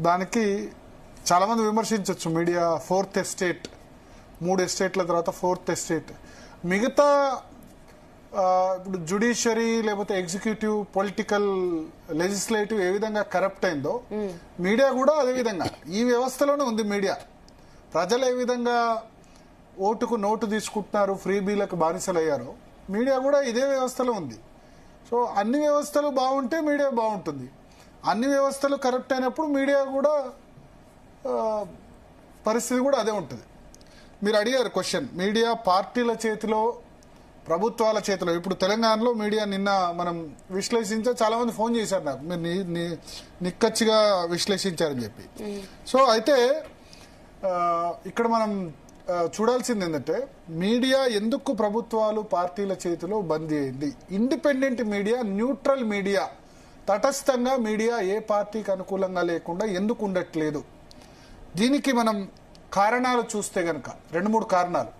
దానికి చాలా మంది విమర్శించవచ్చు మీడియా. ఫోర్త్ ఎస్టేట్, 3 ఎస్టేట్ల తర్వాత ఫోర్త్ ఎస్టేట్. మిగతా ఇప్పుడు జుడిషియరీ లేకపోతే ఎగ్జిక్యూటివ్, పొలిటికల్, లెజిస్లేటివ్ ఏ విధంగా కరప్ట్ అయిందో మీడియా కూడా అదే విధంగా ఈ వ్యవస్థలోనే ఉంది. మీడియా ప్రజలు ఏ విధంగా ఓటుకు నోటు తీసుకుంటున్నారు, ఫ్రీ బీలకు బానిసలు అయ్యారో మీడియా కూడా ఇదే వ్యవస్థలో ఉంది. సో అన్ని వ్యవస్థలు బాగుంటే మీడియా బాగుంటుంది. అన్ని వ్యవస్థలు కరప్ట్ అయినప్పుడు మీడియా కూడా పరిస్థితి కూడా అదే ఉంటుంది. మీరు అడిగారు క్వశ్చన్, మీడియా పార్టీల చేతిలో, ప్రభుత్వాల చేతిలో. ఇప్పుడు తెలంగాణలో మీడియా నిన్న మనం విశ్లేషించే చాలా మంది ఫోన్ చేశారు నాకు, మీరు నిక్కచ్చిగా విశ్లేషించారని చెప్పి. సో అయితే ఇక్కడ మనం చూడాల్సింది ఏంటంటే మీడియా ఎందుకు ప్రభుత్వాలు పార్టీల చేతిలో బందీ అయింది. ఇండిపెండెంట్ మీడియా, న్యూట్రల్ మీడియా, తటస్థంగా మీడియా ఏ పార్టీకి అనుకూలంగా లేకుండా ఎందుకు ఉండట్లేదు? దీనికి మనం కారణాలు చూస్తే గనక 2-3 కారణాలు.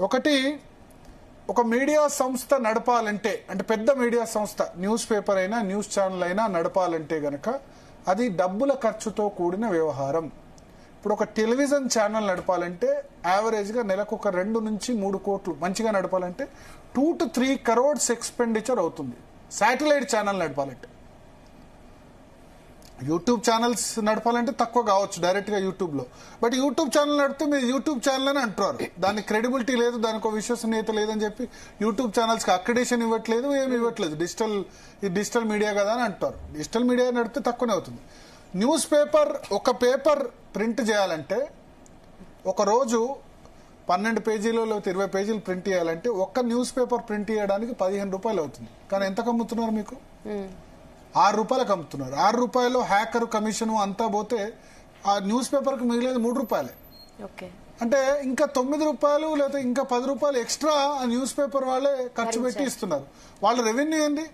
ఒకటి, ఒక మీడియా సంస్థ నడపాలంటే, అంటే పెద్ద మీడియా సంస్థ, న్యూస్ పేపర్ అయినా న్యూస్ ఛానల్ అయినా నడపాలంటే గనక అది డబ్బుల ఖర్చుతో కూడిన వ్యవహారం. ఇప్పుడు ఒక టెలివిజన్ ఛానల్ నడపాలంటే యావరేజ్గా నెలకు ఒక 2 నుంచి 3 కోట్లు, మంచిగా నడపాలంటే 2 to 3 crores ఎక్స్పెండిచర్ అవుతుంది. శాటిలైట్ ఛానల్ నడపాలంటే. యూట్యూబ్ ఛానల్స్ నడపాలంటే తక్కువ కావచ్చు డైరెక్ట్గా యూట్యూబ్లో. బట్ యూట్యూబ్ ఛానల్ నడిపితే మీరు యూట్యూబ్ ఛానల్ అని అంటున్నారు. దానికి క్రెడిబిలిటీ లేదు, దానికి ఒక విశ్వసనీయత లేదని చెప్పి యూట్యూబ్ ఛానల్స్కి అక్రిడేషన్ ఇవ్వట్లేదు, ఏమి ఇవ్వట్లేదు. డిజిటల్ మీడియా కదా అని అంటారు. డిజిటల్ మీడియా నడిపితే తక్కువనే అవుతుంది. న్యూస్ పేపర్, ఒక పేపర్ ప్రింట్ చేయాలంటే ఒక రోజు 12 పేజీలు లేకపోతే 20 పేజీలు ప్రింట్ చేయాలంటే ఒక్క న్యూస్ పేపర్ ప్రింట్ చేయడానికి 15 రూపాయలు అవుతుంది. కానీ ఎంత అమ్ముతున్నారు మీకు? 6 రూపాయలకు అమ్ముతున్నారు. 6 రూపాయలు హ్యాకర్ కమిషన్ అంతా పోతే ఆ న్యూస్ పేపర్కి మిగిలేదు 3 రూపాయలే. అంటే ఇంకా 9 రూపాయలు లేదా ఇంకా 10 రూపాయలు ఎక్స్ట్రా ఆ న్యూస్ పేపర్ వాళ్ళే ఖర్చు పెట్టి ఇస్తున్నారు. వాళ్ళ రెవెన్యూ ఏంది?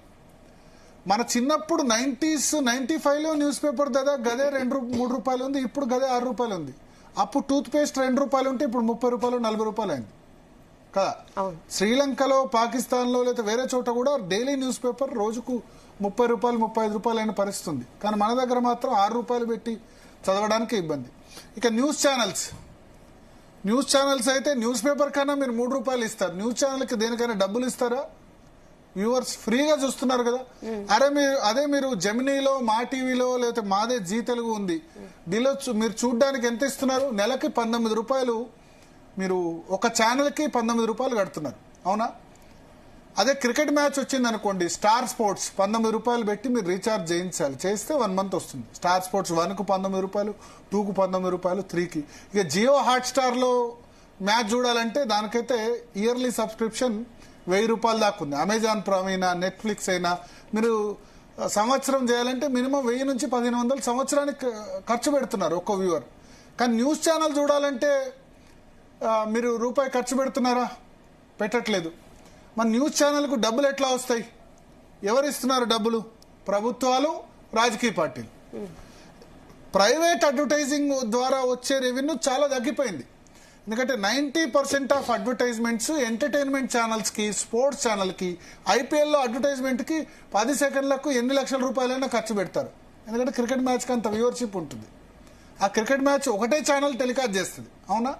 మన చిన్నప్పుడు 90s 95లో న్యూస్ పేపర్ గదే 2-3 రూపాయలు ఉంది, ఇప్పుడు గదే 6 రూపాయలు ఉంది. అప్పుడు టూత్ పేస్ట్ 2 రూపాయలు ఉంటే ఇప్పుడు 30 రూపాయలు 40 రూపాయలు అయింది కదా. శ్రీలంకలో, పాకిస్తాన్లో లేదా వేరే చోట కూడా డైలీ న్యూస్ పేపర్ రోజుకు 30 రూపాయలు 35 రూపాయలు అయిన పరిస్థితి ఉంది. కానీ మన దగ్గర మాత్రం 6 రూపాయలు పెట్టి చదవడానికి ఇబ్బంది. ఇక న్యూస్ ఛానల్స్ అయితే న్యూస్ పేపర్ కన్నా మీరు 3 రూపాయలు ఇస్తారు. న్యూస్ ఛానల్కి దేనికైనా డబ్బులు ఇస్తారా? వ్యూవర్స్ ఫ్రీగా చూస్తున్నారు కదా. అదే మీరు జెమినీలో, మా టీవీలో లేకపోతే మాదే జీ తెలుగు ఉంది, దీనిలో మీరు చూడడానికి ఎంత ఇస్తున్నారు? నెలకి 19 రూపాయలు. మీరు ఒక ఛానల్కి 19 రూపాయలు కడుతున్నారు, అవునా? అదే క్రికెట్ మ్యాచ్ వచ్చింది అనుకోండి, స్టార్ స్పోర్ట్స్ 19 రూపాయలు పెట్టి మీరు రీఛార్జ్ చేయించాలి. చేస్తే 1 మంత్ వస్తుంది. స్టార్ స్పోర్ట్స్ 1కు 19 రూపాయలు, 2కు 19 రూపాయలు, 3కి. ఇక జియో హాట్స్టార్లో మ్యాచ్ చూడాలంటే దానికైతే ఇయర్లీ సబ్స్క్రిప్షన్ 1000 రూపాయలు దాకా ఉంది. అమెజాన్ ప్రైమ్ అయినా, నెట్ఫ్లిక్స్ అయినా మీరు సంవత్సరం చేయాలంటే మినిమం 1000 నుంచి 1500 సంవత్సరానికి ఖర్చు పెడుతున్నారు ఒక్కో వ్యూవర్. కానీ న్యూస్ ఛానల్ చూడాలంటే మీరు రూపాయి ఖర్చు పెడుతున్నారా? పెట్టట్లేదు. మన న్యూస్ ఛానల్కు డబ్బులు ఎట్లా వస్తాయి? ఎవరు ఇస్తున్నారు డబ్బులు? ప్రభుత్వాలు, రాజకీయ పార్టీలు. ప్రైవేట్ అడ్వర్టైజింగ్ ద్వారా వచ్చే రెవెన్యూ చాలా తగ్గిపోయింది. ఎందుకంటే 90% ఆఫ్ అడ్వర్టైజ్మెంట్స్ ఎంటర్టైన్మెంట్ ఛానల్స్కి, స్పోర్ట్స్ ఛానల్కి, ఐపీఎల్లో అడ్వర్టైజ్మెంట్కి 10 సెకండ్లకు ఎన్ని లక్షల రూపాయలైనా ఖర్చు పెడతారు. ఎందుకంటే క్రికెట్ మ్యాచ్కి అంత వ్యూవర్షిప్ ఉంటుంది. ఆ క్రికెట్ మ్యాచ్ ఒకటే ఛానల్ టెలికాస్ట్ చేస్తుంది, అవునా?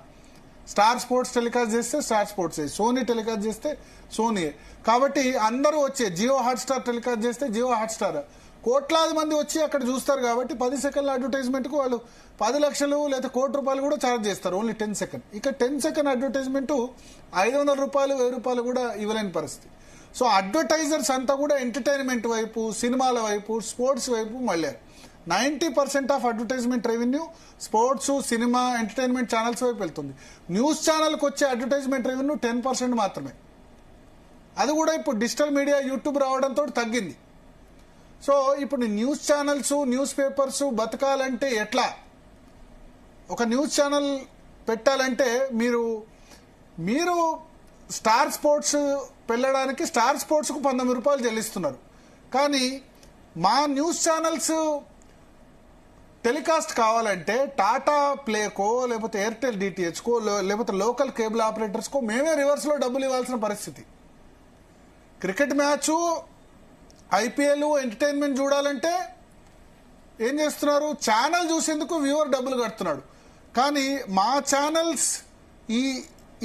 స్టార్ స్పోర్ట్స్ టెలికాస్ట్ చేస్తే స్టార్ స్పోర్ట్స్, సోనీ టెలికాస్ట్ చేస్తే సోనీ. కాబట్టి అందరూ వచ్చే జియో హాట్స్టార్ టెలికాస్ట్ చేస్తే జియో హాట్స్టార్, కోట్లాది మంది వచ్చి అక్కడ చూస్తారు. కాబట్టి 10 సెకండ్ల అడ్వర్టైజ్మెంట్కు వాళ్ళు 10 లక్షలు లేదా ₹1 కోటి కూడా ఛార్జ్ చేస్తారు, ఓన్లీ 10 సెకండ్. ఇక 10 సెకండ్ అడ్వర్టైజ్మెంట్ 500 రూపాయలు, 1000 రూపాయలు కూడా ఇవ్వలేని పరిస్థితి. సో అడ్వర్టైజర్స్ అంతా కూడా ఎంటర్టైన్మెంట్ వైపు, సినిమాల వైపు, స్పోర్ట్స్ వైపు మళ్ళారు. 90% of advertisement revenue sports, cinema, entertainment channels వైపు వెళ్తుంది. న్యూస్ ఛానల్కి వచ్చే అడ్వర్టైజ్మెంట్ రెవెన్యూ 10% మాత్రమే. అది కూడా ఇప్పుడు డిజిటల్ మీడియా, యూట్యూబ్ రావడంతో తగ్గింది. సో ఇప్పుడు న్యూస్ ఛానల్స్, న్యూస్ పేపర్స్ బతకాలంటే ఎట్లా? ఒక న్యూస్ ఛానల్ పెట్టాలంటే మీరు స్టార్ స్పోర్ట్స్ వెళ్ళడానికి స్టార్ స్పోర్ట్స్కు 19 రూపాయలు చెల్లిస్తున్నారు. కానీ మా న్యూస్ ఛానల్స్ టెలికాస్ట్ కావాలంటే టాటా ప్లేకో లేకపోతే ఎయిర్టెల్ డిటిహెచ్కో లేకపోతే లోకల్ కేబుల్ ఆపరేటర్స్కో మేమే రివర్స్లో డబ్బులు ఇవ్వాల్సిన పరిస్థితి. క్రికెట్ మ్యాచ్, ఐపీఎల్, ఎంటర్టైన్మెంట్ చూడాలంటే ఏం చేస్తున్నారు, ఛానల్ చూసేందుకు వ్యూవర్ డబ్బులు కడుతున్నాడు. కానీ మా ఛానల్స్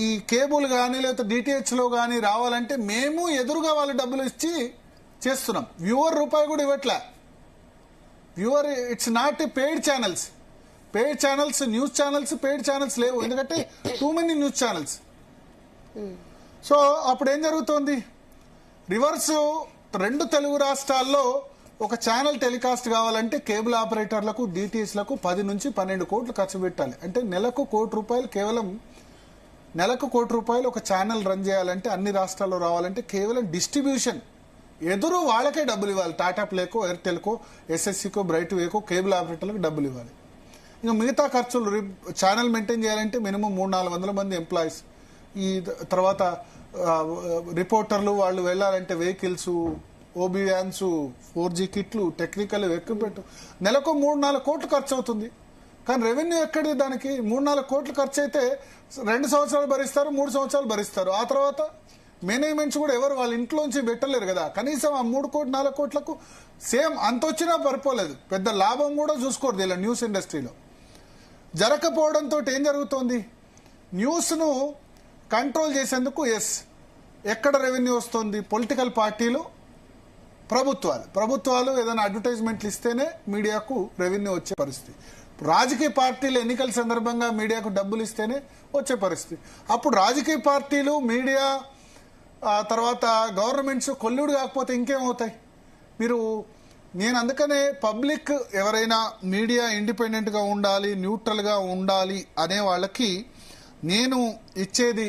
ఈ కేబుల్ కానీ లేకపోతే డిటిహెచ్లో కానీ రావాలంటే మేము ఎదురుగా వాళ్ళ డబ్బులు ఇచ్చి చేస్తున్నాం. వ్యూవర్ రూపాయి కూడా ఇవ్వట్లే. Viewer it's not paid channels. Paid channels, news channels paid channels లేవు, ఎందుకంటే too many news channels. So అప్పుడు ఏం జరుగుతోంది, రివర్స్ 2 తెలుగు రాష్ట్రాల్లో ఒక ఛానల్ టెలికాస్ట్ కావాలంటే కేబుల్ ఆపరేటర్లకు, డిటిహెచ్లకు 10 నుంచి 12 కోట్లు ఖర్చు పెట్టాలి. అంటే నెలకు ₹1,00,00,000, కేవలం నెలకు ₹1,00,00,000 ఒక ఛానల్ రన్ చేయాలంటే అన్ని రాష్ట్రాల్లో రావాలంటే కేవలం డిస్ట్రిబ్యూషన్ ఎదురు వాళ్ళకే డబ్బులు ఇవ్వాలి. టాటా ప్లేకో, ఎయిర్టెల్కో, ఎస్ఎస్సికో, బ్రైట్ వేకో కేబుల్ ఆపరేటర్లకు డబ్బులు ఇవ్వాలి. ఇంకా మిగతా ఖర్చులు ఛానల్ మెయింటైన్ చేయాలంటే మినిమం 300-400 మంది ఎంప్లాయీస్, ఈ తర్వాత రిపోర్టర్లు వాళ్ళు వెళ్ళాలంటే వెహికల్స్, ఓబీ వ్యాన్స్, 4G కిట్లు, టెక్నికల్ ఎక్విప్మెంట్, నెలకు 3-4 కోట్లు ఖర్చు అవుతుంది. కానీ రెవెన్యూ ఎక్కడిది దానికి? 3-4 కోట్లు ఖర్చు అయితే 2 సంవత్సరాలు భరిస్తారు, 3 సంవత్సరాలు భరిస్తారు. ఆ తర్వాత మేనేజ్మెంట్స్ కూడా ఎవరు వాళ్ళ ఇంట్లోంచి పెట్టలేరు కదా. కనీసం ఆ 3-4 కోట్లకు సేమ్ అంత వచ్చినా పడిపోలేదు. పెద్ద లాభం కూడా చూసుకోరు ఇలా న్యూస్ ఇండస్ట్రీలో. జరగకపోవడంతో ఏం జరుగుతోంది, న్యూస్ను కంట్రోల్ చేసేందుకు ఎక్కడ రెవెన్యూ వస్తుంది, పొలిటికల్ పార్టీలు, ప్రభుత్వాలు ఏదైనా అడ్వర్టైజ్మెంట్లు ఇస్తేనే మీడియాకు రెవెన్యూ వచ్చే పరిస్థితి. రాజకీయ పార్టీలు ఎన్నికల సందర్భంగా మీడియాకు డబ్బులు ఇస్తేనే వచ్చే పరిస్థితి. అప్పుడు రాజకీయ పార్టీలు, మీడియా, తర్వాత గవర్నమెంట్స్ కొల్లుడు కాకపోతే ఇంకేమవుతాయి? నేను అందుకనే పబ్లిక్ ఎవరైనా మీడియా ఇండిపెండెంట్గా ఉండాలి, న్యూట్రల్గా ఉండాలి అనే వాళ్ళకి నేను ఇచ్చేది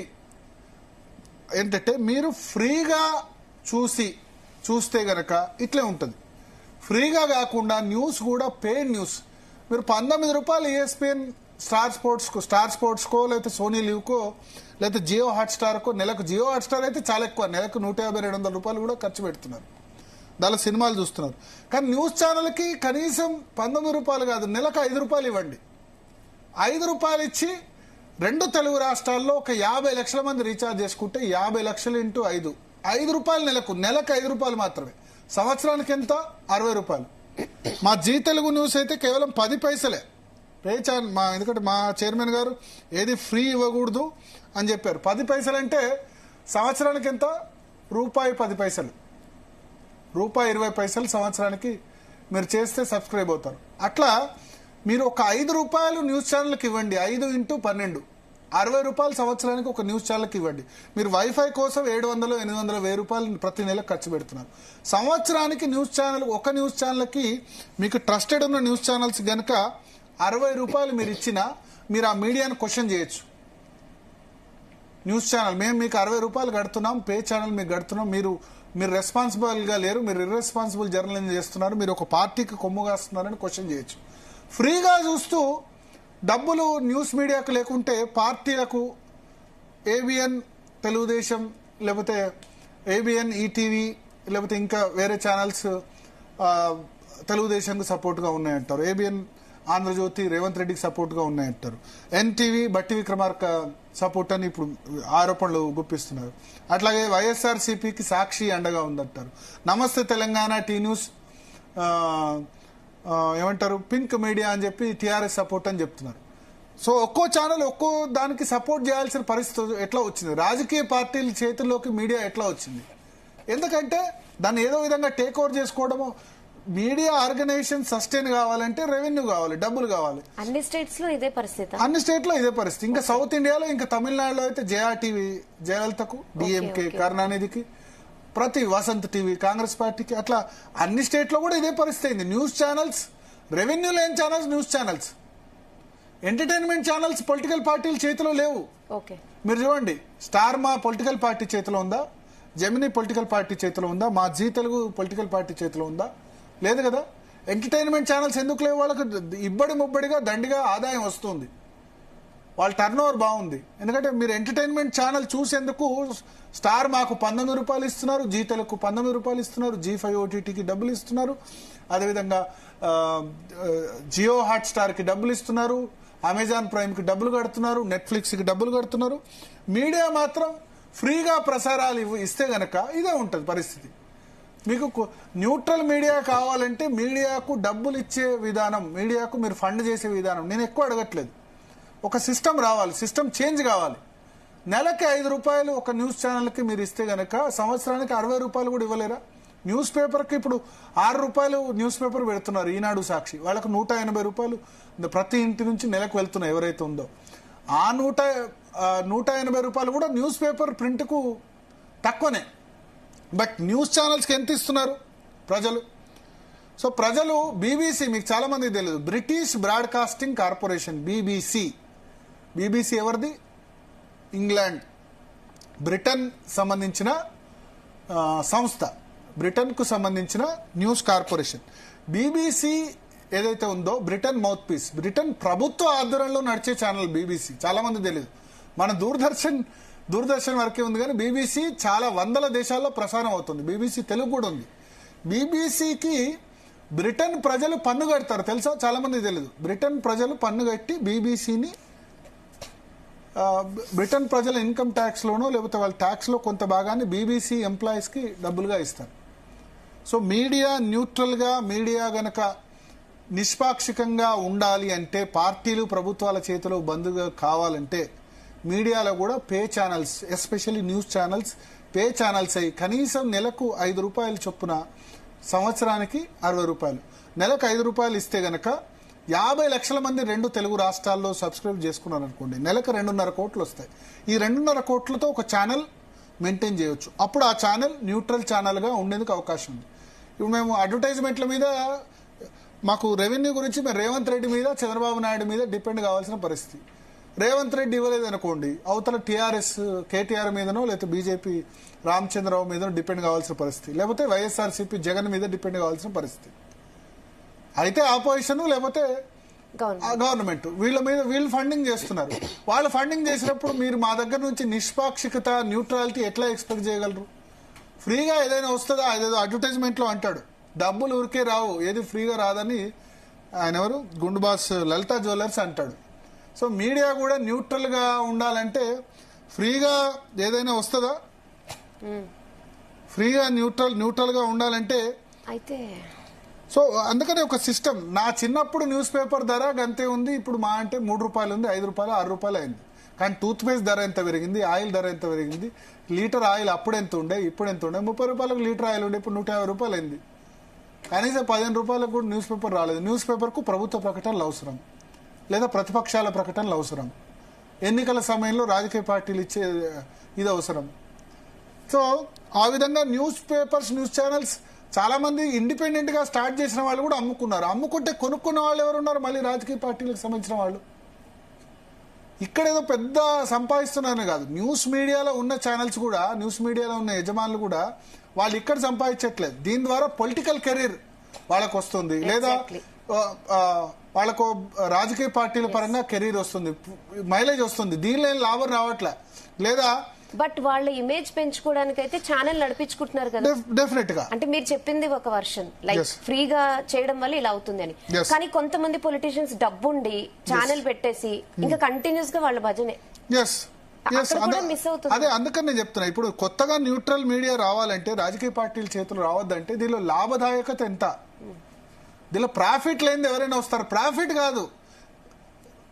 ఏంటంటే, మీరు ఫ్రీగా చూస్తే గనక ఇట్లే ఉంటుంది. ఫ్రీగా కాకుండా న్యూస్ కూడా పెయిడ్ న్యూస్. మీరు ₹19 ESPN స్టార్ స్పోర్ట్స్కో లేకపోతే సోనీ లీవ్కో లేకపోతే జియో హాట్స్టార్కో, నెలకు జియో హాట్స్టార్ అయితే చాలా ఎక్కువ, నెలకు ₹150-200 కూడా ఖర్చు పెడుతున్నారు, దానిలో సినిమాలు చూస్తున్నారు. కానీ న్యూస్ ఛానల్కి కనీసం ₹19 కాదు, నెలకు ₹5 ఇవ్వండి. ₹5 ఇచ్చి 2 తెలుగు రాష్ట్రాల్లో ఒక 50 లక్షల మంది రీఛార్జ్ చేసుకుంటే 50 లక్షలు ఇంటూ 5, ₹5 నెలకు ₹5 మాత్రమే. సంవత్సరానికి ఎంత? ₹60. మా జీ తెలుగు న్యూస్ అయితే కేవలం 10 పైసలే పే ఛానల్. ఎందుకంటే మా చైర్మన్ గారు ఏది ఫ్రీ ఇవ్వకూడదు అని చెప్పారు. 10 పైసలు అంటే సంవత్సరానికి ఎంత? ₹10, ₹20 సంవత్సరానికి మీరు చేస్తే సబ్స్క్రైబ్ అవుతారు. అట్లా మీరు ఒక ₹5 న్యూస్ ఛానల్కి ఇవ్వండి, 5 × 12 ₹60 సంవత్సరానికి ఒక న్యూస్ ఛానల్కి ఇవ్వండి. మీరు వైఫై కోసం $700, $800, ₹1000 ప్రతి నెల ఖర్చు పెడుతున్నారు. సంవత్సరానికి ఒక న్యూస్ ఛానల్కి మీకు ట్రస్టెడ్ ఉన్న న్యూస్ ఛానల్స్ గనక ₹60 మీరు ఇచ్చినా మీరు ఆ మీడియాను క్వశ్చన్ చేయొచ్చు. న్యూస్ ఛానల్ మేము మీకు ₹60 కడుతున్నాం, పే ఛానల్ మీకు కడుతున్నాం, మీరు రెస్పాన్సిబుల్గా లేరు, మీరు ఇర్రెస్పాన్సిబుల్ జర్నలిజం చేస్తున్నారు, మీరు ఒక పార్టీకి కొమ్ము కాస్తున్నారని క్వశ్చన్ చేయొచ్చు. ఫ్రీగా చూస్తూ డబ్బులు న్యూస్ మీడియాకు లేకుంటే పార్టీలకు ఏబిఎన్, తెలుగుదేశం, లేకపోతే ఏబిఎన్, ఈటీవీ, లేకపోతే ఇంకా వేరే ఛానల్స్ తెలుగుదేశంకు సపోర్ట్గా ఉన్నాయంటారు. ఏబిఎన్, ఆంధ్రజ్యోతి రేవంత్ రెడ్డికి సపోర్ట్గా ఉన్నాయంటారు. ఎన్టీవీ బట్టి విక్రమార్క సపోర్ట్ అని ఇప్పుడు ఆరోపణలు గుప్పిస్తున్నారు. అట్లాగే వైఎస్ఆర్సీపీకి సాక్షి అండగా ఉందంటారు. నమస్తే తెలంగాణ, టీ న్యూస్, ఏమంటారు, పింక్ మీడియా అని చెప్పి టీఆర్ఎస్ సపోర్ట్ అని చెప్తున్నారు. సో ఒక్కో ఛానల్ ఒక్కో దానికి సపోర్ట్ చేయాల్సిన పరిస్థితి ఎట్లా వచ్చింది? రాజకీయ పార్టీల చేతుల్లోకి మీడియా ఎట్లా వచ్చింది? ఎందుకంటే దాన్ని ఏదో విధంగా టేక్ ఓవర్ చేసుకోవడము. మీడియా ఆర్గనైజేషన్ సస్టైన్ కావాలంటే రెవెన్యూ కావాలి, డబ్బులు కావాలి. అన్ని స్టేట్స్ లో ఇదే పరిస్థితి. ఇంకా సౌత్ ఇండియాలో, ఇంకా తమిళనాడులో అయితే జయా-టీవీ జయలలితకు, డిఎంకే కరుణానిధికి, ప్రతి వసంత్ టీవీ కాంగ్రెస్ పార్టీకి, అట్లా అన్ని స్టేట్లో కూడా ఇదే పరిస్థితి అయింది. న్యూస్ ఛానల్స్, రెవెన్యూ లేని channels news channels, entertainment channels political పార్టీల చేతిలో లేవు. మీరు చూడండి, స్టార్ మా పొలిటికల్ పార్టీ చేతిలో ఉందా? జెమినీ పొలిటికల్ పార్టీ చేతిలో ఉందా? మా జీ తెలుగు పొలిటికల్ పార్టీ చేతిలో ఉందా? లేదు కదా. ఎంటర్టైన్మెంట్ ఛానల్స్ ఎందుకు లేవు? వాళ్ళకు ముబ్బడిగా దండిగా ఆదాయం వస్తుంది, వాళ్ళ టర్న్ ఓవర్ బాగుంది. ఎందుకంటే మీరు ఎంటర్టైన్మెంట్ ఛానల్ చూసేందుకు స్టార్ మాకు ₹19 ఇస్తున్నారు, జీ తెలుగుకు ₹19 ఇస్తున్నారు, G5 OTTకి డబ్బులు ఇస్తున్నారు, అదేవిధంగా జియో హాట్స్టార్కి డబ్బులు ఇస్తున్నారు, అమెజాన్ ప్రైమ్కి డబ్బులు కడుతున్నారు, నెట్ఫ్లిక్స్కి డబ్బులు కడుతున్నారు. మీడియా మాత్రం ఫ్రీగా ప్రసారాలు ఇస్తే గనక ఇదే ఉంటుంది పరిస్థితి. మీకు న్యూట్రల్ మీడియా కావాలంటే మీడియాకు డబ్బులు ఇచ్చే విధానం, మీడియాకు మీరు ఫండ్ చేసే విధానం నేను ఎక్కువ అడగట్లేదు. ఒక సిస్టమ్ రావాలి, సిస్టమ్ చేంజ్ కావాలి. నెలకి 5 రూపాయలు ఒక న్యూస్ ఛానల్కి మీరు ఇస్తే గనక సంవత్సరానికి 60 రూపాయలు కూడా ఇవ్వలేరా? న్యూస్ పేపర్కి ఇప్పుడు 6 రూపాయలు న్యూస్ పేపర్ పెడుతున్నారు ఈనాడు, సాక్షి. వాళ్ళకు 180 రూపాయలు ప్రతి ఇంటి నుంచి నెలకు వెళ్తున్నాయి ఎవరైతే ఉందో. ఆ 180 రూపాయలు కూడా న్యూస్ పేపర్ ప్రింట్కు తక్కువనే. బట్ న్యూస్ ఛానల్స్కి ఎంత ఇస్తున్నారు ప్రజలు? సో ప్రజలు బీబీసీ, మీకు చాలా మందికి తెలియదు, బ్రిటిష్ బ్రాడ్కాస్టింగ్ కార్పొరేషన్ బీబీసీ ఎవరిది? ఇంగ్లాండ్, బ్రిటన్ సంబంధించిన సంస్థ, బ్రిటన్కు సంబంధించిన న్యూస్ కార్పొరేషన్. బీబీసీ ఏదైతే ఉందో బ్రిటన్ మౌత్ పీస్, బ్రిటన్ ప్రభుత్వ ఆధ్వర్యంలో నడిచే ఛానల్ బీబీసీ. చాలా మంది తెలియదు. మన దూరదర్శన్ వరకే ఉంది, కానీ బీబీసీ చాలా వందల దేశాల్లో ప్రసారం అవుతుంది. బీబీసీ తెలుగు కూడా ఉంది. బీబీసీకి బ్రిటన్ ప్రజలు పన్ను కడతారు, తెలుసా? చాలా మంది తెలియదు. బ్రిటన్ ప్రజలు పన్ను కట్టి బీబీసీని బ్రిటన్ ప్రజల ఇన్కమ్ ట్యాక్స్ లోనో లేకపోతే వాళ్ళ ట్యాక్స్ లో కొంత భాగాన్ని బీబీసీ ఎంప్లాయీస్ కి డబ్బులుగా ఇస్తారు. సో మీడియా న్యూట్రల్ గా, మీడియా గనక నిష్పాక్షికంగా ఉండాలి అంటే, పార్టీలు ప్రభుత్వాల చేతిలో బంధుగా కావాలంటే మీడియాలో కూడా pay channels, especially news channels pay channels అయ్యి కనీసం నెలకు 5 రూపాయలు చొప్పున, సంవత్సరానికి 60 రూపాయలు, నెలకు 5 రూపాయలు ఇస్తే గనక 50 లక్షల మంది 2 తెలుగు రాష్ట్రాల్లో సబ్స్క్రైబ్ చేసుకున్నారు అనుకోండి, నెలకు 2.5 కోట్లు వస్తాయి. ఈ 2.5 కోట్లతో ఒక ఛానల్ మెయింటైన్ చేయొచ్చు. అప్పుడు ఆ ఛానల్ న్యూట్రల్ ఛానల్గా ఉండేందుకు అవకాశం ఉంది. ఇప్పుడు మేము అడ్వర్టైజ్మెంట్ల మీద, మాకు రెవెన్యూ గురించి మేము రేవంత్ రెడ్డి మీద, చంద్రబాబు నాయుడు మీద డిపెండ్ కావాల్సిన పరిస్థితి. రేవంత్ రెడ్డి ఇవ్వలేదు అనుకోండి, అవతల టీఆర్ఎస్ కేటీఆర్ మీదనో లేకపోతే బీజేపీ రామచంద్రరావు మీదనో డిపెండ్ కావాల్సిన పరిస్థితి, లేకపోతే వైఎస్ఆర్సీపీ జగన్ మీద డిపెండ్ కావాల్సిన పరిస్థితి. అయితే ఆపోజిషన్ లేకపోతే గవర్నమెంట్ వీళ్ళు ఫండింగ్ చేస్తున్నారు. వాళ్ళు ఫండింగ్ చేసినప్పుడు మీరు మా దగ్గర నుంచి నిష్పాక్షికత, న్యూట్రాలిటీ ఎట్లా ఎక్స్పెక్ట్ చేయగలరు? ఫ్రీగా ఏదైనా వస్తుందా? అదేదో అడ్వర్టైజ్మెంట్ లో అంటాడు, డబ్బులు ఊరికే రావు, ఏది ఫ్రీగా రాదని. ఆయన ఎవరు? గుండు బాస్ లలితా జ్యువెలర్స్ అంటాడు. సో మీడియా కూడా న్యూట్రల్ గా ఉండాలంటే ఫ్రీగా ఏదైనా వస్తుందా? ఫ్రీగా న్యూట్రల్ గా ఉండాలంటే అయితే, సో అందుకని ఒక సిస్టమ్. నా చిన్నప్పుడు న్యూస్ పేపర్ ధర గంతే ఉంది, ఇప్పుడు మా అంటే 3 రూపాయలు ఉంది, 5 రూపాయలు 6 రూపాయలు అయింది. కానీ టూత్ పేస్ట్ ధర ఎంత పెరిగింది, ఆయిల్ ధర ఎంత పెరిగింది, లీటర్ ఆయిల్ అప్పుడు ఎంత ఉండే, ఇప్పుడు ఎంత ఉండే? 30 రూపాయలకు లీటర్ ఆయిల్ ఉండే, ఇప్పుడు 150 రూపాయలు అయింది. కనీసం 15 రూపాయలకు కూడా న్యూస్ పేపర్ రాలేదు. న్యూస్ పేపర్కు ప్రభుత్వ ప్రకటనలు అవసరం, లేదా ప్రతిపక్షాల ప్రకటనలు అవసరం, ఎన్నికల సమయంలో రాజకీయ పార్టీలు ఇచ్చే ఇది అవసరం. సో ఆ విధంగా న్యూస్ పేపర్స్, న్యూస్ ఛానల్స్ చాలా మంది ఇండిపెండెంట్ గా స్టార్ట్ చేసిన వాళ్ళు కూడా అమ్ముకున్నారు. అమ్ముకుంటే కొనుక్కున్న వాళ్ళు ఎవరు ఉన్నారు? మళ్ళీ రాజకీయ పార్టీలకు సంబంధించిన వాళ్ళు. ఇక్కడ ఏదో పెద్ద సంపాదిస్తున్నారని కాదు, న్యూస్ మీడియాలో ఉన్న ఛానల్స్ కూడా, న్యూస్ మీడియాలో ఉన్న యజమానులు కూడా వాళ్ళు ఇక్కడ సంపాదించట్లేదు. దీని ద్వారా పొలిటికల్ కెరీర్ వాళ్ళకు వస్తుంది, లేదా వాళ్ళకు రాజకీయ పార్టీల పరంగా కెరీర్ వస్తుంది, మైలేజ్ వస్తుంది. దీనిలో ఏం లాభం రావట్లే. లేదా బట్ వాళ్ళ ఇమేజ్ పెంచుకోవడానికి అయితే ఛానల్ నడిపించుకుంటున్నారు కదా. డెఫినెట్ గా, అంటే మీరు చెప్పింది ఒక వర్షన్, లైక్ ఫ్రీగా చేయడం వల్ల ఇలా అవుతుంది అని. కానీ కొంతమంది పొలిటీషియన్స్ డబ్బుండి ఛానల్ పెట్టేసి ఇంకా కంటిన్యూస్ గా వాళ్ళ భజనే మిస్ అవుతుంది. అదే అందుకని నేను చెప్తున్నా, ఇప్పుడు కొత్తగా న్యూట్రల్ మీడియా రావాలంటే, రాజకీయ పార్టీల చేతులు రావద్దంటే దీనిలో లాభదాయకత ఎంత? దీనిలో ప్రాఫిట్ లేనిది ఎవరైనా వస్తారు? ప్రాఫిట్ కాదు,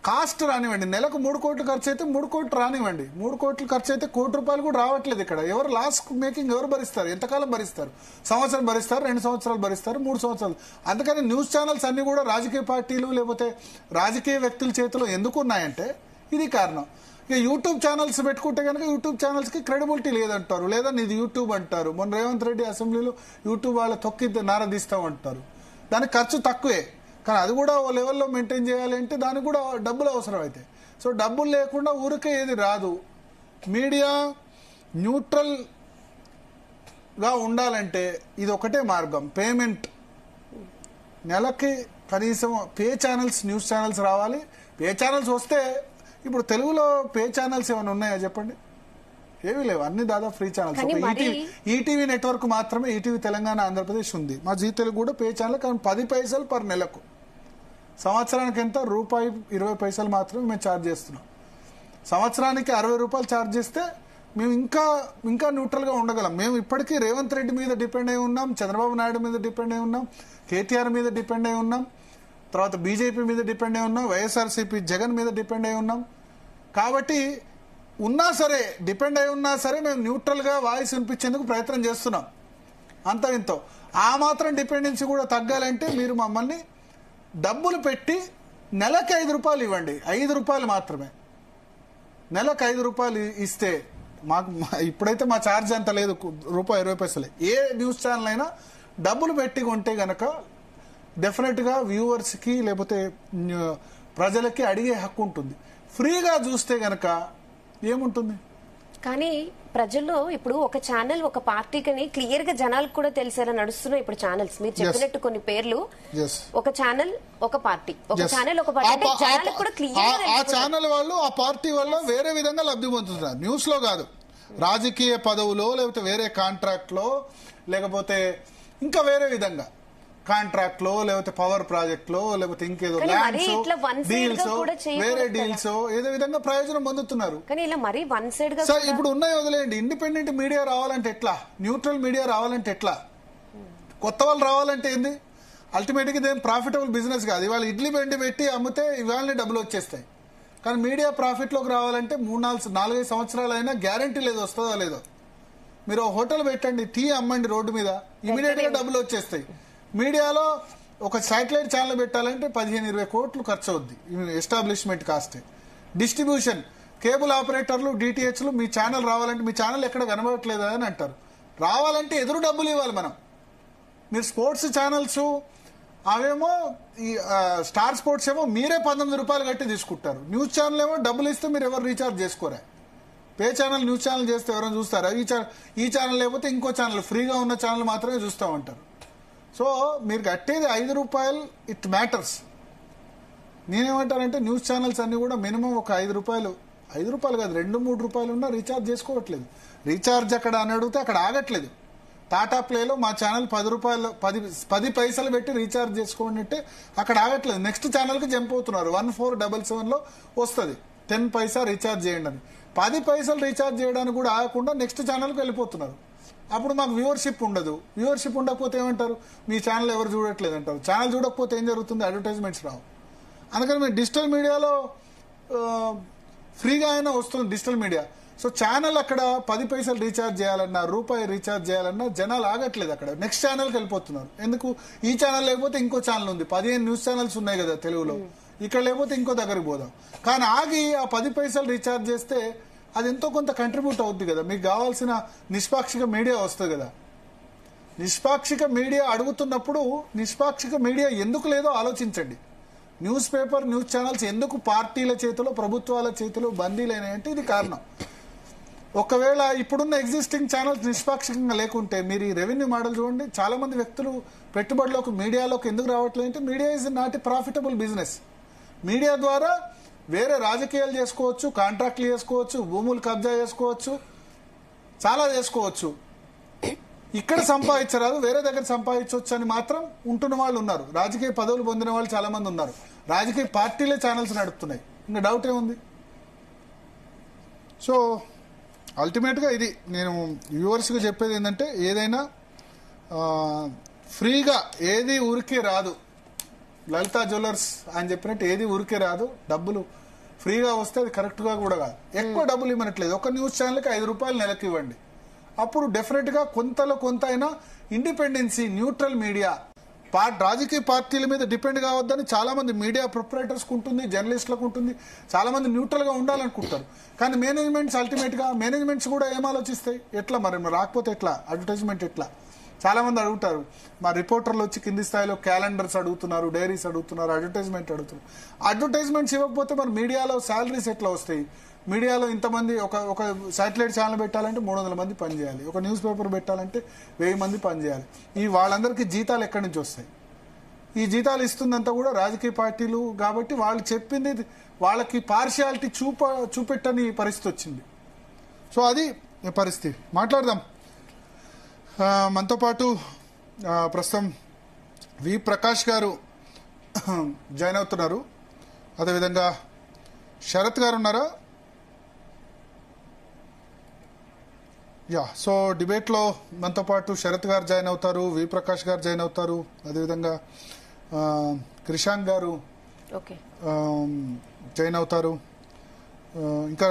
కాస్ట్ రానివ్వండి. నెలకు 3 కోట్లు ఖర్చు అయితే 3 కోట్లు రానివ్వండి. 3 కోట్లు ఖర్చు అయితే 1 కోటి రూపాయలు కూడా రావట్లేదు ఇక్కడ. ఎవరు లాస్ మేకింగ్ ఎవరు భరిస్తారు? ఎంతకాలం భరిస్తారు? సంవత్సరం భరిస్తారు, 2 సంవత్సరాలు భరిస్తారు, 3 సంవత్సరాలు. అందుకని న్యూస్ ఛానల్స్ అన్ని కూడా రాజకీయ పార్టీలు లేకపోతే రాజకీయ వ్యక్తుల చేతిలో ఎందుకు ఉన్నాయంటే ఇది కారణం. ఇక యూట్యూబ్ ఛానల్స్ పెట్టుకుంటే కనుక యూట్యూబ్ ఛానల్స్ కి క్రెడిబిలిటీ లేదంటారు, లేదా నీది యూట్యూబ్ అంటారు. మొన్న రేవంత్ రెడ్డి అసెంబ్లీలో యూట్యూబ్ వాళ్ళ తొక్కి నారదీస్తామంటారు. దానికి ఖర్చు తక్కువే, కానీ అది కూడా ఓ లెవెల్లో మెయింటైన్ చేయాలి అంటే దానికి కూడా డబ్బులు అవసరం అయితే. సో డబ్బులు లేకుండా ఊరికే ఏది రాదు. మీడియా న్యూట్రల్ గా ఉండాలంటే ఇది ఒకటే మార్గం, పేమెంట్. నెలకి కనీసం పే ఛానల్స్, న్యూస్ ఛానల్స్ రావాలి. పే ఛానల్స్ వస్తే, ఇప్పుడు తెలుగులో పే ఛానల్స్ ఏమైనా ఉన్నాయా చెప్పండి? ఏమీ లేవు, అన్ని దాదాపు ఫ్రీ ఛానల్స్. ఈటీవీ నెట్వర్క్ మాత్రమే, ఈటీవీ తెలంగాణ ఆంధ్రప్రదేశ్ ఉంది. మా జీ తెలుగు కూడా పే ఛానల్, కానీ 10 పైసలు పర్ నెలకు. సంవత్సరానికి ఎంత? ₹1.20 మాత్రమే మేము ఛార్జ్ చేస్తున్నాం. సంవత్సరానికి 60 రూపాయలు ఛార్జ్ చేస్తే మేము ఇంకా న్యూట్రల్గా ఉండగలం. మేము ఇప్పటికీ రేవంత్ రెడ్డి మీద డిపెండ్ అయి ఉన్నాం, చంద్రబాబు నాయుడు మీద డిపెండ్ అయి ఉన్నాం, కేటీఆర్ మీద డిపెండ్ అయి ఉన్నాం, తర్వాత బీజేపీ మీద డిపెండ్ అయి ఉన్నాం, వైఎస్ఆర్సీపీ జగన్ మీద డిపెండ్ అయి ఉన్నాం. కాబట్టి ఉన్నా సరే, డిపెండ్ అయి ఉన్నా సరే మేము న్యూట్రల్గా వాయిస్ వినిపించేందుకు ప్రయత్నం చేస్తున్నాం. అంత ఇంతో ఆ మాత్రం డిపెండెన్సీ కూడా తగ్గాలంటే మీరు మమ్మల్ని డబ్బులు పెట్టి నెలకి 5 రూపాయలు ఇవ్వండి. 5 రూపాయలు మాత్రమే, నెలకు 5 రూపాయలు ఇస్తే మాకు ఇప్పుడైతే మా ఛార్జ్ అంత లేదు, ₹1.20. ఏ న్యూస్ ఛానల్ అయినా డబ్బులు పెట్టి కొంటే గనక డెఫినెట్గా వ్యూవర్స్కి లేకపోతే ప్రజలకి అడిగే హక్కు ఉంటుంది. ఫ్రీగా చూస్తే గనక ఏముంటుంది? కానీ ప్రజల్లో ఇప్పుడు ఒక ఛానల్ ఒక పార్టీకని క్లియర్ గా జనాలకు కూడా తెలిసేలా నడుస్తున్నాయి ఇప్పుడు ఛానల్స్. మీరు చెప్పినట్టు కొన్ని పేర్లు, ఒక ఛానల్ ఒక పార్టీ, ఒక ఛానల్ ఒక పార్టీ, అంటే జనాలకు కూడా క్లియర్. ఆ ఛానల్ వాళ్ళు ఆ పార్టీ వల్ల వేరే విధంగా లబ్ధి పొందుతున్నారు. న్యూస్ లో కాదు, రాజకీయ పదవులో లేకపోతే వేరే కాంట్రాక్ట్ లో లేకపోతే ఇంకా వేరే విధంగా కాంట్రాక్ట్ లో లేకపోతే పవర్ ప్రాజెక్ట్ లో లేకపోతే ఇంకేదో ల్యాండ్స్ డీల్స్ వేరే డీల్స్ ఏదో విధంగా ప్రయోజనం పొందుతున్నారు. కానీ ఇలా మరి వన్ సైడ్ గా సార్ ఇప్పుడు ఉన్నాయి వదిలేయండి. ఇండిపెండెంట్ మీడియా రావాలంటే ఎట్లా, న్యూట్రల్ మీడియా రావాలంటే ఎట్లా, కొత్త వాళ్ళు రావాలంటే ఏంది? అల్టిమేట్ గా దేని ప్రాఫిటబుల్ బిజినెస్ కాదు. ఇవాళ ఇడ్లీ బండి పెట్టి అమ్మితే ఇవాళనే డబ్బులు వచ్చేస్తాయి. కానీ మీడియా ప్రాఫిట్ లోకి రావాలంటే 3-4-5 సంవత్సరాలు అయినా గ్యారంటీ లేదు వస్తుందో లేదో. మీరు హోటల్ పెట్టండి, టీ అమ్మండి రోడ్డు మీద, ఇమీడియట్ గా డబ్బులు వచ్చేస్తాయి. మీడియాలో ఒక శాటిలైట్ ఛానల్ పెట్టాలంటే 15-20 కోట్లు ఖర్చు అవుద్ది ఎస్టాబ్లిష్మెంట్ కాస్ట్. డిస్ట్రిబ్యూషన్, కేబుల్ ఆపరేటర్లు, డిటిహెచ్లు మీ ఛానల్ రావాలంటే మీ ఛానల్ ఎక్కడ కనబడట్లేదా అని అంటారు. రావాలంటే ఎదురు డబ్బులు ఇవ్వాలి మనం. మీరు స్పోర్ట్స్ ఛానల్స్ అవేమో ఈ స్టార్ స్పోర్ట్స్ ఏమో మీరే 19 రూపాయలు కట్టి తీసుకుంటారు. న్యూస్ ఛానల్ ఏమో డబ్బులు ఇస్తే మీరు ఎవరు రీఛార్జ్ చేసుకోరా. పే ఛానల్ న్యూస్ ఛానల్ చేస్తే ఎవరైనా చూస్తారా? ఈ ఛానల్ లేకపోతే ఇంకో ఛానల్, ఫ్రీగా ఉన్న ఛానల్ మాత్రమే చూస్తామంటారు. సో మీరు కట్టేది 5 రూపాయలు, ఇట్ మ్యాటర్స్. నేనేమంటానంటే న్యూస్ ఛానల్స్ అన్ని కూడా మినిమం ఒక 5 రూపాయలు కాదు, 2-3 రూపాయలు ఉన్నా రీఛార్జ్ చేసుకోవట్లేదు. రీఛార్జ్ అక్కడ అని అడిగితే అక్కడ ఆగట్లేదు. టాటా ప్లేలో మా ఛానల్ 10 రూపాయలు 10 పైసలు పెట్టి రీఛార్జ్ చేసుకోండి అంటే అక్కడ ఆగట్లేదు. నెక్స్ట్ ఛానల్కి జంప్ అవుతున్నారు. 1477లో వస్తుంది 10 పైసా రీఛార్జ్ చేయండి అని. 10 పైసలు రీఛార్జ్ చేయడానికి కూడా ఆగకుండా నెక్స్ట్ ఛానల్కి వెళ్ళిపోతున్నారు. అప్పుడు మాకు వ్యూవర్షిప్ ఉండదు. వ్యూవర్షిప్ ఉండకపోతే ఏమంటారు? మీ ఛానల్ ఎవరు చూడట్లేదు అంటారు. ఛానల్ చూడకపోతే ఏం జరుగుతుంది? అడ్వర్టైజ్మెంట్స్ రావు. అందుకని మీరు డిజిటల్ మీడియాలో ఫ్రీగా అయినా వస్తుంది డిజిటల్ మీడియా. సో ఛానల్ అక్కడ 10 పైసలు రీఛార్జ్ చేయాలన్నా, రూపాయి రీఛార్జ్ చేయాలన్నా జనాలు ఆగట్లేదు. అక్కడ నెక్స్ట్ ఛానల్కి వెళ్ళిపోతున్నారు. ఎందుకు? ఈ ఛానల్ లేకపోతే ఇంకో ఛానల్ ఉంది, 15 న్యూస్ ఛానల్స్ ఉన్నాయి కదా తెలుగులో, ఇక్కడ లేకపోతే ఇంకో దగ్గరికి పోదాం. కానీ ఆగి ఆ 10 పైసలు రీఛార్జ్ చేస్తే అది ఎంతో కొంత కంట్రిబ్యూట్ అవుద్ది కదా. మీకు కావాల్సిన నిష్పాక్షిక మీడియా వస్తుంది కదా. నిష్పాక్షిక మీడియా అడుగుతున్నప్పుడు నిష్పాక్షిక మీడియా ఎందుకు లేదో ఆలోచించండి. న్యూస్ పేపర్, న్యూస్ ఛానల్స్ ఎందుకు పార్టీల చేతిలో, ప్రభుత్వాల చేతిలో బందీలైనాయంటే ఇది కారణం. ఒకవేళ ఇప్పుడున్న ఎగ్జిస్టింగ్ ఛానల్స్ నిష్పాక్షికంగా లేకుంటే మీరు ఈ రెవెన్యూ మోడల్ చూడండి. చాలా మంది వ్యక్తులు పెట్టుబడిలోకి, మీడియాలోకి ఎందుకు రావట్లేదు అంటే media is not a profitable business. Media ద్వారా వేరే రాజకీయాలు చేసుకోవచ్చు, కాంట్రాక్ట్లు చేసుకోవచ్చు, భూములు కబ్జా చేసుకోవచ్చు, చాలా చేసుకోవచ్చు. ఇక్కడ సంపాదించరాదు, వేరే దగ్గర సంపాదించవచ్చు అని మాత్రం ఉంటున్న వాళ్ళు ఉన్నారు. రాజకీయ పదవులు పొందిన వాళ్ళు చాలా మంది ఉన్నారు. రాజకీయ పార్టీలే ఛానల్స్ నడుపుతున్నాయి. ఇంకా డౌట్ ఏముంది? సో అల్టిమేట్గా ఇది నేను వ్యూవర్స్కి చెప్పేది ఏంటంటే, ఏదైనా ఫ్రీగా ఏది ఊరికే రాదు. లలితా జ్యువెలర్స్ అని చెప్పినట్టు ఏది ఊరికే రాదు. డబ్బులు ఫ్రీగా వస్తే అది కరెక్ట్గా కూడా కాదు. ఎక్కువ డబ్బులు ఇవ్వనట్లేదు. ఒక న్యూస్ ఛానల్కి 5 రూపాయలు నెలకు ఇవ్వండి. అప్పుడు డెఫినెట్గా కొంతలో కొంత అయినా ఇండిపెండెన్సీ, న్యూట్రల్ మీడియా, రాజకీయ పార్టీల మీద డిపెండ్ కావద్దని చాలా మంది మీడియా ప్రొపరేటర్స్కి ఉంటుంది, జర్నలిస్టులకు ఉంటుంది. చాలా మంది న్యూట్రల్గా ఉండాలనుకుంటారు. కానీ మేనేజ్మెంట్స్ అల్టిమేట్గా మేనేజ్మెంట్స్ కూడా ఏం ఆలోచిస్తాయి? ఎట్లా మరి రాకపోతే ఎట్లా, అడ్వర్టైజ్మెంట్ ఎట్లా? చాలా మంది అడుగుతారు. మా రిపోర్టర్లు వచ్చి కింది స్థాయిలో క్యాలెండర్స్ అడుగుతున్నారు, డైరీస్ అడుగుతున్నారు, అడ్వర్టైజ్మెంట్ అడుగుతున్నారు. అడ్వర్టైజ్మెంట్స్ ఇవ్వకపోతే మరి మీడియాలో శాలరీస్ ఎట్లా వస్తాయి? మీడియాలో ఇంతమంది ఒక శాటిలైట్ ఛానల్ పెట్టాలంటే 300 మంది పనిచేయాలి. ఒక న్యూస్ పేపర్ పెట్టాలంటే 1000 మంది పనిచేయాలి. వాళ్ళందరికీ జీతాలు ఎక్కడి నుంచి వస్తాయి? ఈ జీతాలు ఇస్తుందంతా కూడా రాజకీయ పార్టీలు. కాబట్టి వాళ్ళు చెప్పింది వాళ్ళకి పార్షియాలిటీ చూపెట్టని పరిస్థితి వచ్చింది. సో అది పరిస్థితి. మాట్లాడదాం. మనతో పాటు ప్రస్తుతం వి ప్రకాష్ గారు జాయిన్ అవుతున్నారు. అదేవిధంగా శరత్ గారు ఉన్నారా? యా, సో డిబేట్ లో మనతో పాటు శరత్ గారు జాయిన్ అవుతారు, వి ప్రకాష్ గారు జాయిన్ అవుతారు, అదేవిధంగా క్రిషాంక్ గారు ఓకే జాయిన్ అవుతారు, ఇంకా